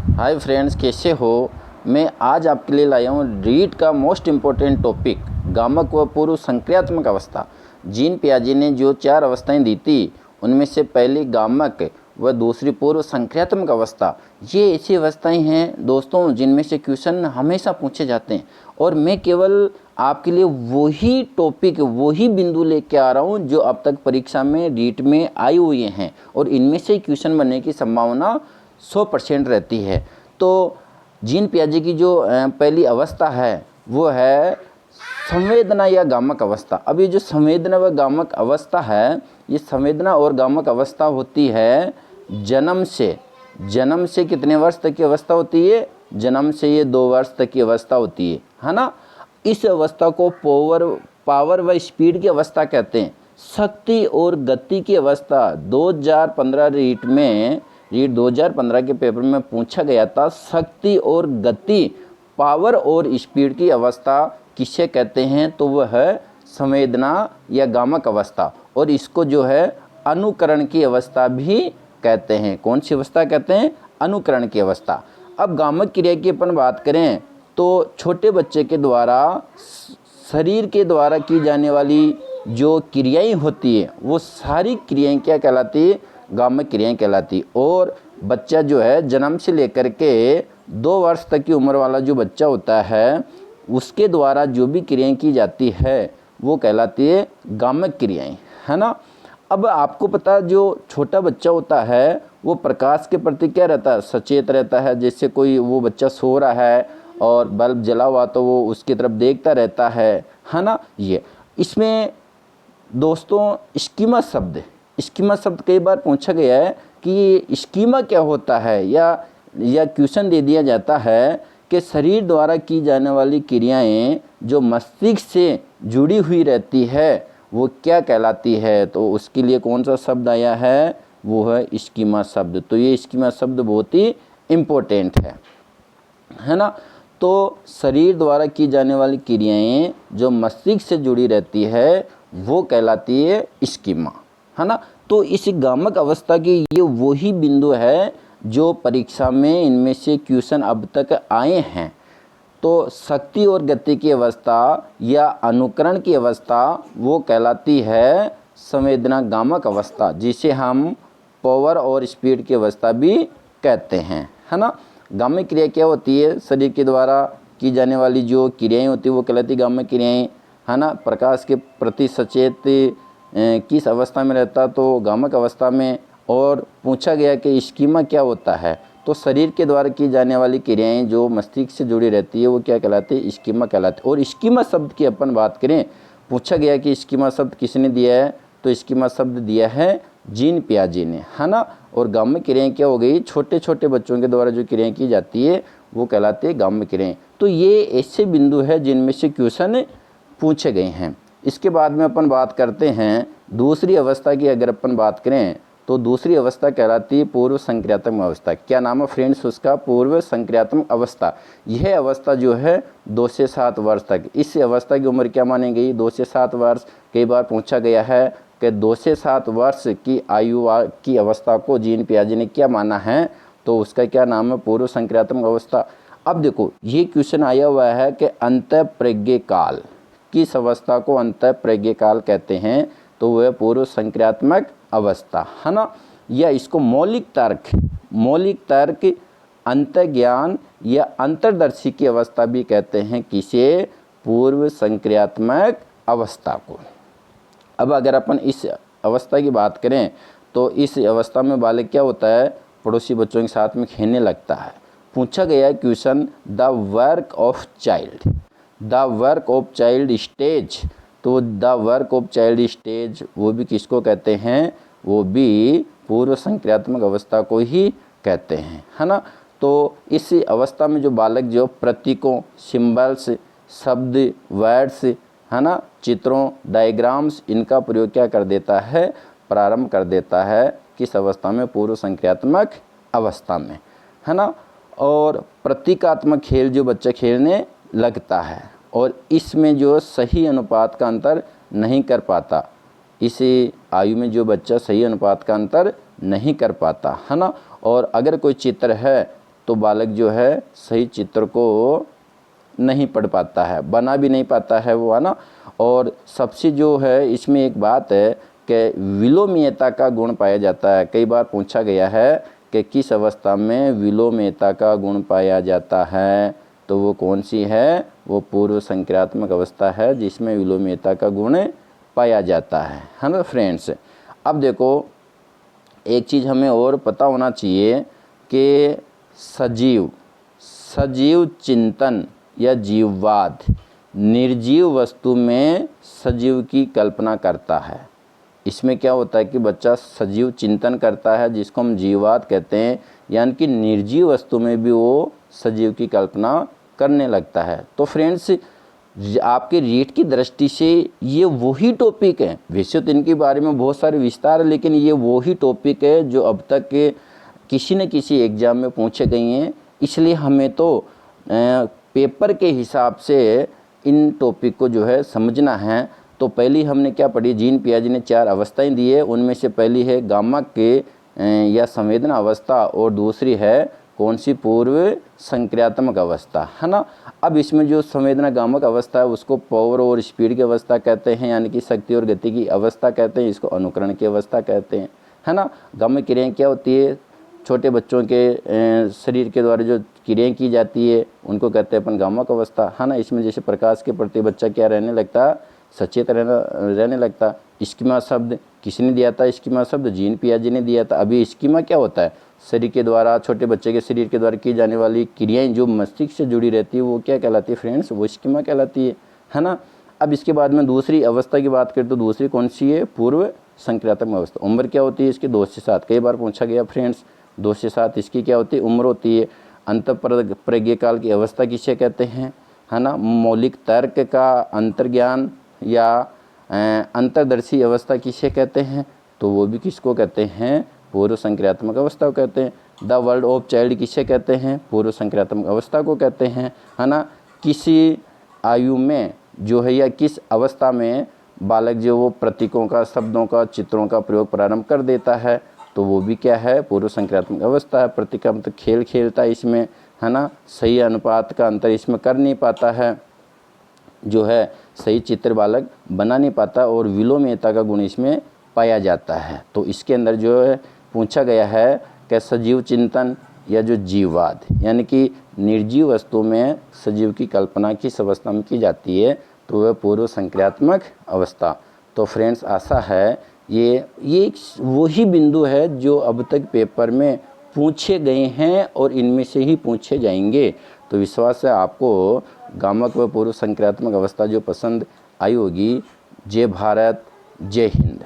Hi friends, कैसे हो। मैं आज आपके लिए लाया हूँ रीट का मोस्ट इम्पोर्टेंट टॉपिक, गामक व पूर्व संक्रियात्मक अवस्था। जीन पियाजे ने जो 4 अवस्थाएं दी थी, उनमें से पहली गामक व दूसरी पूर्व संक्रियात्मक अवस्था। ये ऐसी अवस्थाएं हैं दोस्तों जिनमें से क्वेश्चन हमेशा पूछे जाते हैं, और मैं केवल आपके लिए वही टॉपिक, वही बिंदु लेके आ रहा हूँ जो अब तक परीक्षा में रीट में आई हुई हैं, और इनमें से क्वेश्चन बनने की संभावना 100% रहती है। तो जीन पियाजे की जो पहली अवस्था है वो है संवेदना या गामक अवस्था। अब ये जो संवेदना व गामक अवस्था है, ये संवेदना और गामक अवस्था होती है जन्म से कितने वर्ष तक की अवस्था होती है? जन्म से ये 2 वर्ष तक की अवस्था होती है ना। इस अवस्था को पावर व स्पीड की अवस्था कहते हैं। शक्ति और गति की अवस्था 2015 रीट 2015 के पेपर में पूछा गया था। शक्ति और गति, पावर और स्पीड की अवस्था किसे कहते हैं? तो वह है संवेदना या गामक अवस्था, और इसको जो है अनुकरण की अवस्था भी कहते हैं। कौन सी अवस्था कहते हैं? अनुकरण की अवस्था। अब गामक क्रिया की अपन बात करें तो छोटे बच्चे के द्वारा शरीर के द्वारा की जाने वाली जो क्रियाएं होती है वो सारी क्रियाएं क्या कहलाती है? गामक क्रियाएं कहलाती। और बच्चा जो है जन्म से लेकर के 2 वर्ष तक की उम्र वाला जो बच्चा होता है, उसके द्वारा जो भी क्रियाएं की जाती है वो कहलाती है गामक क्रियाएं, है ना। अब आपको पता, जो छोटा बच्चा होता है वो प्रकाश के प्रति क्या रहता है? सचेत रहता है। जैसे कोई वो बच्चा सो रहा है और बल्ब जला हुआ तो वो उसकी तरफ देखता रहता है ना। ये इसमें दोस्तों स्कीमा शब्द कई बार पूछा गया है कि ये स्कीमा क्या होता है, या क्वेश्चन दे दिया जाता है कि शरीर द्वारा की जाने वाली क्रियाएं जो मस्तिष्क से जुड़ी हुई रहती है वो क्या कहलाती है। तो उसके लिए कौन सा शब्द आया है? वो है स्कीमा शब्द। तो ये स्कीमा शब्द बहुत ही इम्पोर्टेंट है ना। तो शरीर द्वारा की जाने वाली क्रियाएं जो मस्तिष्क से जुड़ी रहती है वो कहलाती है स्कीमा, है ना। तो इस गामक अवस्था की ये वही बिंदु है जो परीक्षा में इनमें से क्वेश्चन अब तक आए हैं। तो शक्ति और गति की अवस्था या अनुकरण की अवस्था वो कहलाती है संवेदना गामक अवस्था, जिसे हम पावर और स्पीड की अवस्था भी कहते हैं, है ना। गामक क्रिया क्या होती है? शरीर के द्वारा की जाने वाली जो क्रियाएं होती है वो कहलाती गामक क्रियाएं, है ना। प्रकाश के प्रति सचेत किस अवस्था में रहता? तो गामक अवस्था में। और पूछा गया कि स्कीमा क्या होता है? तो शरीर के द्वारा की जाने वाली क्रियाएं जो मस्तिष्क से जुड़ी रहती है वो क्या कहलाती है? स्कीमा कहलाती है। और स्कीमा शब्द की अपन बात करें, पूछा गया कि स्कीमा शब्द किसने दिया है? तो स्कीमा शब्द दिया है जीन पियाजे ने, है ना। और गामक क्रियाएं क्या हो गई? छोटे छोटे बच्चों के द्वारा जो क्रियाएं की जाती है वो कहलाती है गामक क्रियाएं। तो ये ऐसे बिंदु है जिनमें से क्वेश्चन पूछे गए हैं। इसके बाद में अपन बात करते हैं दूसरी अवस्था की। अगर अपन बात करें तो दूसरी अवस्था कहलाती है पूर्व संक्रियात्मक अवस्था। क्या नाम है फ्रेंड्स उसका? पूर्व संक्रियात्मक अवस्था। यह अवस्था जो है 2 से 7 वर्ष तक, इस अवस्था की उम्र क्या मानी गई? 2 से 7 वर्ष। कई बार पूछा गया है कि 2 से 7 वर्ष की आयु की अवस्था को जीन पियाजे ने क्या माना है? तो उसका क्या नाम है? पूर्व संक्रियात्मक अवस्था। अब देखो ये क्वेश्चन आया हुआ है कि अंतःप्रज्ञ काल, किस अवस्था को अंतःप्रज्ञ काल कहते हैं? तो वह पूर्व संक्रियात्मक अवस्था, है ना। या इसको मौलिक तर्क, अंतर्ज्ञान या अंतर्दर्शी की अवस्था भी कहते हैं। किसे? पूर्व संक्रियात्मक अवस्था को। अब अगर अपन इस अवस्था की बात करें तो इस अवस्था में बालक क्या होता है? पड़ोसी बच्चों के साथ में खेलने लगता है। पूछा गया question the work of child stage. तो the work of child stage वो भी किसको कहते हैं? वो भी पूर्व संक्रियात्मक अवस्था को ही कहते हैं, है ना। तो इस अवस्था में जो बालक जो प्रतीकों, सिंबल्स, शब्द, वर्ड्स, है ना, चित्रों, डायग्राम्स, इनका प्रयोग क्या कर देता है? प्रारंभ कर देता है। किस अवस्था में? पूर्व संक्रियात्मक अवस्था में, है ना। और प्रतीकात्मक खेल जो बच्चा खेलने लगता है, और इसमें जो सही अनुपात का अंतर नहीं कर पाता, इस आयु में जो बच्चा सही अनुपात का अंतर नहीं कर पाता, है ना। और अगर कोई चित्र है तो बालक जो है सही चित्र को नहीं पढ़ पाता है, बना भी नहीं पाता है वो, है ना। और सबसे जो है इसमें एक बात है कि विलोमीयता का गुण पाया जाता है। कई बार पूछा गया है कि किस अवस्था में विलोमीयता का गुण पाया जाता है, तो वो कौन सी है, वो पूर्व संक्रियात्मक अवस्था है जिसमें विलोमीयता का गुण पाया जाता है ना फ्रेंड्स। अब देखो एक चीज़ हमें और पता होना चाहिए कि सजीव चिंतन या जीववाद निर्जीव वस्तु में सजीव की कल्पना करता है। इसमें क्या होता है कि बच्चा सजीव चिंतन करता है जिसको हम जीववाद कहते हैं, यानी कि निर्जीव वस्तु में भी वो सजीव की कल्पना करने लगता है। तो फ्रेंड्स आपके रीट की दृष्टि से ये वही टॉपिक है, वैसे तो इनके बारे में बहुत सारे विस्तार है, लेकिन ये वही टॉपिक है जो अब तक के किसी न किसी एग्ज़ाम में पूछे गए हैं। इसलिए हमें तो पेपर के हिसाब से इन टॉपिक को जो है समझना है। तो पहली हमने क्या पढ़ी, जीन पियाजे ने 4 अवस्थाएं दी है, उनमें से पहली है गामा के या संवेदना अवस्था, और दूसरी है कौन सी, पूर्व संक्रियात्मक अवस्था, है ना। अब इसमें जो संवेदना गामक अवस्था है उसको पावर और स्पीड की अवस्था कहते हैं, यानी कि शक्ति और गति की अवस्था कहते हैं, इसको अनुकरण की अवस्था कहते हैं, है ना। गामक क्रियाएं क्या होती है, छोटे बच्चों के शरीर के द्वारा जो क्रियाएं की जाती है उनको कहते हैं अपन गामक अवस्था, है ना। इसमें जैसे प्रकाश के प्रति बच्चा क्या रहने लगता, सचेत रहने लगता। स्कीमा शब्द किसने दिया था, स्कीमा शब्द जीन पियाजे ने दिया था। अभी स्कीमा क्या होता है, शरीर के द्वारा, छोटे बच्चे के शरीर के द्वारा की जाने वाली क्रियाएं जो मस्तिष्क से जुड़ी रहती है वो क्या कहलाती है फ्रेंड्स, वो स्कीमा कहलाती है ना। अब इसके बाद में दूसरी अवस्था की बात करें तो दूसरी कौन सी है, पूर्व संक्रियात्मक अवस्था। उम्र क्या होती है इसकी, 2 से 7, कई बार पूछा गया फ्रेंड्स, 2 से 7 इसकी क्या होती है, उम्र होती है। अंतःप्रज्ञ काल की अवस्था किसे कहते हैं, है ना। मौलिक तर्क का अंतर्ज्ञान या अंतर्दर्शी अवस्था किसे कहते हैं, तो वो भी किसको कहते हैं, पूर्व संक्रियात्मक अवस्था को कहते हैं। द वर्ल्ड ऑफ चाइल्ड किसे कहते हैं, पूर्व संक्रियात्मक अवस्था को कहते हैं, है ना। किसी आयु में जो है या किस अवस्था में बालक जो वो प्रतीकों का, शब्दों का, चित्रों का प्रयोग प्रारंभ कर देता है, तो वो भी क्या है, पूर्व संक्रियात्मक अवस्था है। प्रतीक मतलब खेल खेलता है इसमें, है ना। सही अनुपात का अंतर इसमें कर नहीं पाता है, जो है सही चित्र बालक बना नहीं पाता, और विलोमीयता का गुण इसमें पाया जाता है। तो इसके अंदर जो है पूछा गया है कि सजीव चिंतन या जो जीववाद, यानी कि निर्जीव वस्तु में सजीव की कल्पना किस अवस्था में की जाती है, तो वह पूर्व संक्रियात्मक अवस्था। तो फ्रेंड्स आशा है ये वही बिंदु है जो अब तक पेपर में पूछे गए हैं और इनमें से ही पूछे जाएंगे। तो विश्वास है आपको गामक व पूर्व संक्रियात्मक अवस्था जो पसंद आई होगी। जय भारत, जय हिंद।